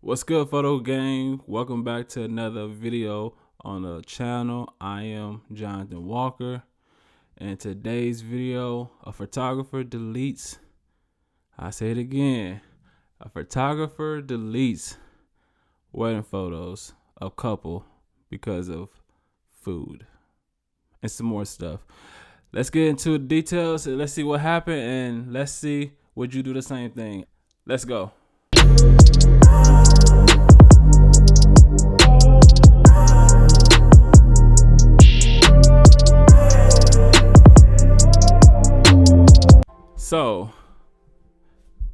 What's good, photo gang? Welcome back to another video on the channel. I am Jonathan Walker. In today's video, a photographer deletes, I say it again, a photographer deletes wedding photos of couple because of food and some more stuff. Let's get into the details and let's see what happened, and let's see would you do the same thing. Let's go. So,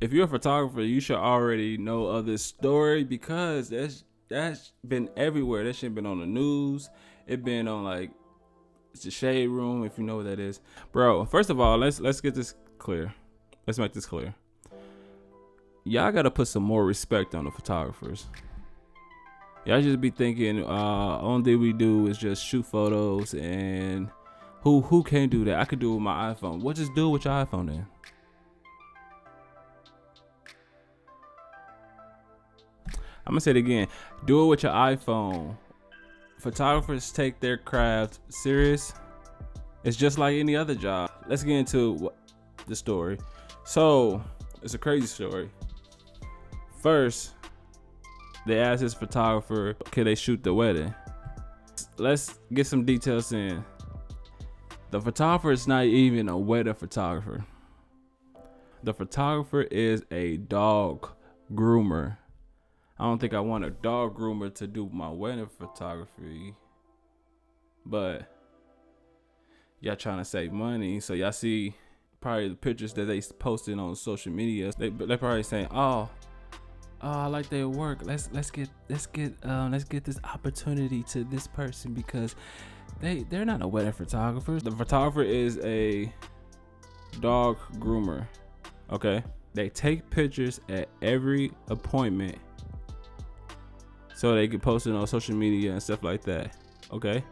if you're a photographer, you should already know of this story because that's been everywhere. That shit been on the news. It been on it's the Shade Room, if you know what that is, bro. First of all, let's get this clear. Let's make this clear. Y'all gotta put some more respect on the photographers. Y'all just be thinking, only thing we do is just shoot photos, and who can't do that? I could do it with my iPhone. Well, just do it with your iPhone then. I'm gonna say it again. Do it with your iPhone. Photographers take their craft serious. It's just like any other job. Let's get into the story. So, it's a crazy story. First, they asked this photographer, can they shoot the wedding? Let's get some details in. The photographer is not even a wedding photographer. The photographer is a dog groomer. I don't think I want a dog groomer to do my wedding photography, but y'all trying to save money, so y'all see probably the pictures that they posted on social media. They probably saying, "Oh, I like their work. Let's get this opportunity to this person because they're not a wedding photographer. The photographer is a dog groomer. Okay, they take pictures at every appointment, so they can post it on social media and stuff like that. Okay,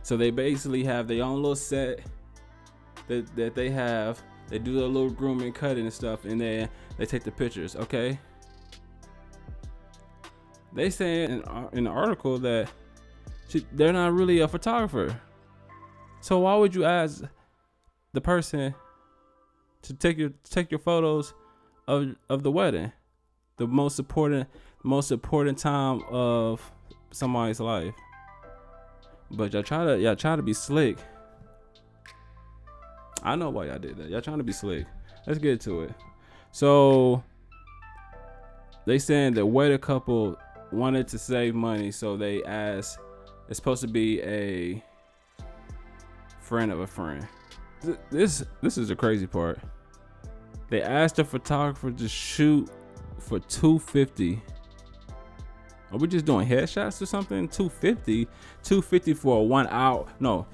so they basically have their own little set that they have. They do their little grooming, cutting and stuff, and then they take the pictures. Okay, they say in the article that they're not really a photographer. So why would you ask the person to take your photos of the wedding, the most important time of somebody's life? But y'all try to be slick. I know why y'all did that. Y'all trying to be slick. Let's get to it. So they saying the wedding couple wanted to save money, so they asked. It's supposed to be a friend of a friend. This is the crazy part. They asked the photographer to shoot for $250. Are we just doing headshots or something? $250 for 1 hour. No,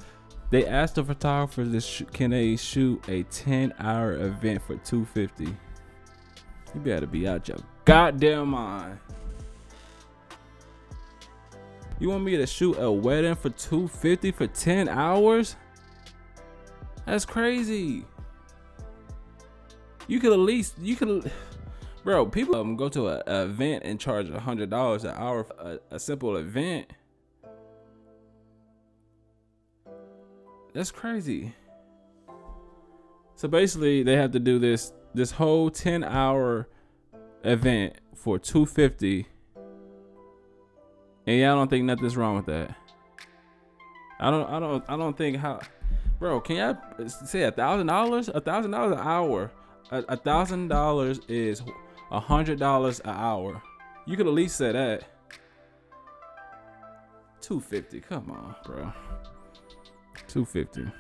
they asked the photographer to can they shoot a 10-hour event for $250. You better be out your goddamn mind. You want me to shoot a wedding for $250 for 10 hours? That's crazy. Bro, people go to an event and charge $100 an hour for a simple event. That's crazy. So basically, they have to do this whole 10-hour event for $250, and y'all don't think nothing's wrong with that. I don't think how. Bro, can y'all say $1,000? $1,000 an hour. $1,000 is $100 an hour. You could at least say that. $250. Come on, bro. $250.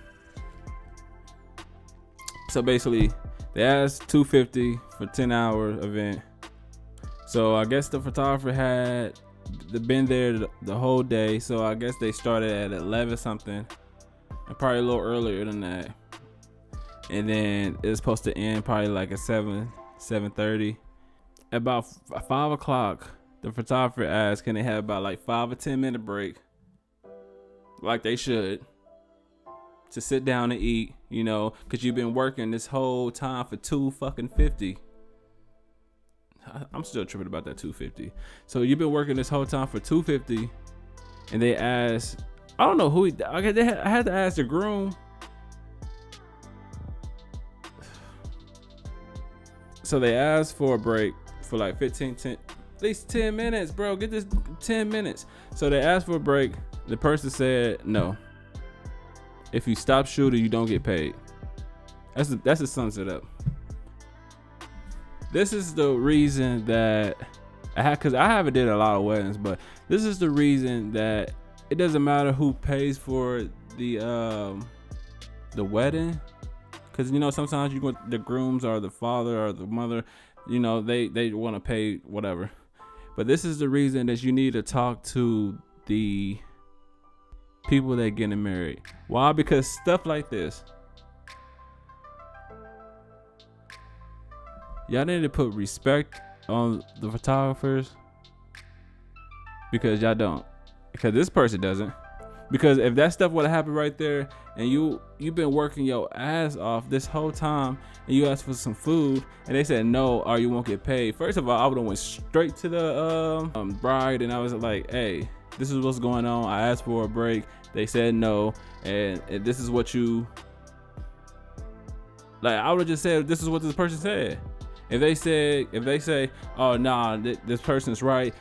So basically, they asked $250 for 10-hour event. So I guess the photographer had been there the whole day. So I guess they started at 11 something, and probably a little earlier than that. And then it's supposed to end probably like at 7:30. About 5 o'clock, the photographer asked, can they have about like 5 or 10 minute break, like they should, to sit down and eat, because you've been working this whole time for $250. I'm still tripping about that 250. So you've been working this whole time for 250, and they asked, I don't know who I had to ask the groom. So they asked for a break for like 10, at least 10 minutes, bro. Get this 10 minutes. So they asked for a break. The person said no. If you stop shooting, you don't get paid. That's the sums it up. This is the reason that because I haven't did a lot of weddings, but this is the reason that it doesn't matter who pays for the wedding, because sometimes the grooms or the father or the mother, they want to pay whatever. But this is the reason that you need to talk to the people that getting married. Why? Because stuff like this, y'all need to put respect on the photographers, because y'all don't. Because this person doesn't. Because if that stuff would have happened right there, and you've been working your ass off this whole time, and you asked for some food, and they said no, or you won't get paid. First of all, I would have went straight to the bride, and I was like, hey, this is what's going on. I asked for a break. They said no, and this is what you. Like, I would have just said, this is what this person said. If they say, oh nah, this person's right.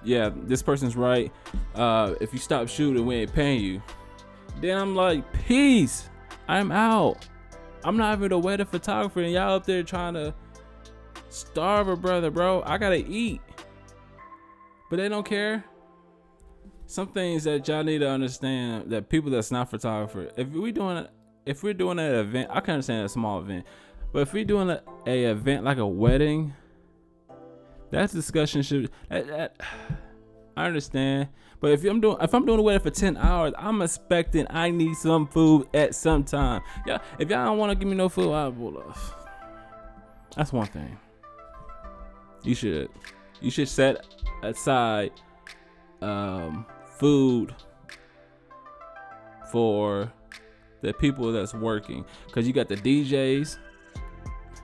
Yeah, this person's right. If you stop shooting, we ain't paying you. Then I'm like, peace. I'm out. I'm not even a wedding photographer, and y'all up there trying to starve a brother, bro. I gotta eat. But they don't care. Some things that y'all need to understand, that people that's not photographer, if we're doing an event, I can understand a small event, but if we're doing a event like a wedding, that discussion should. I understand, but if I'm doing a wedding for 10 hours, I'm expecting I need some food at some time. Yeah, if y'all don't want to give me no food, that's one thing. You should set aside food for the people that's working, because you got the DJs,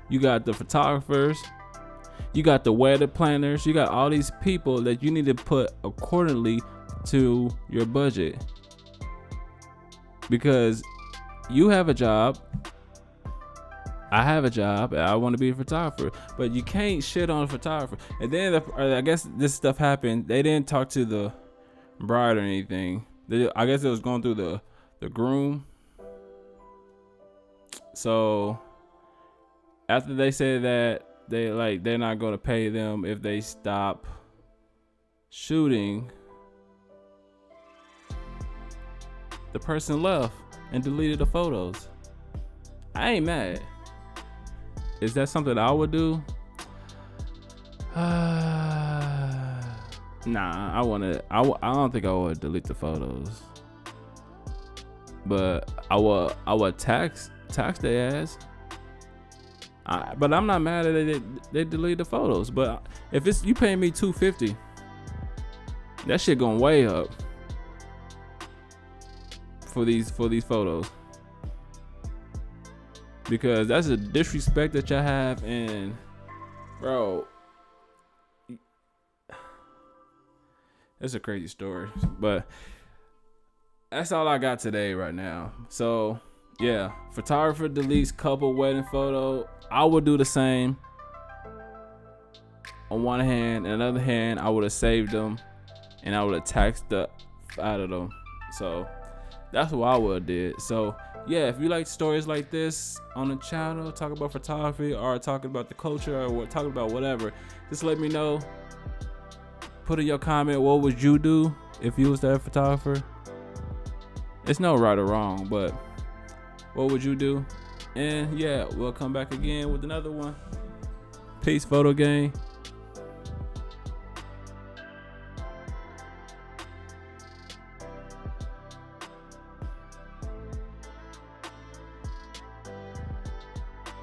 you got the photographers, you got the wedding planners, you got all these people that you need to put accordingly to your budget, because you have a job, I have a job, and I want to be a photographer, but you can't shit on a photographer. And then I guess this stuff happened. They didn't talk to the bride or anything. I guess it was going through the groom. So after they said that they're not going to pay them if they stop shooting, the person left and deleted the photos. I ain't mad. Is that something I would do? Nah, I don't think I would delete the photos, but I would tax their ass. But I'm not mad at they delete the photos. But if you paying me $250, that shit going way up for these photos, because that's a disrespect that y'all have. And bro, it's a crazy story, but that's all I got today right now. So yeah, photographer deletes couple wedding photo. I would do the same. On one hand, and another hand, I would have saved them, and I would have taxed the out of them. So that's what I would have did. So yeah, if you like stories like this on the channel, talk about photography or talking about the culture or talking about whatever, just let me know. Put in your comment, what would you do if you was that photographer? It's no right or wrong, but what would you do? And yeah, we'll come back again with another one. Peace, photo gang.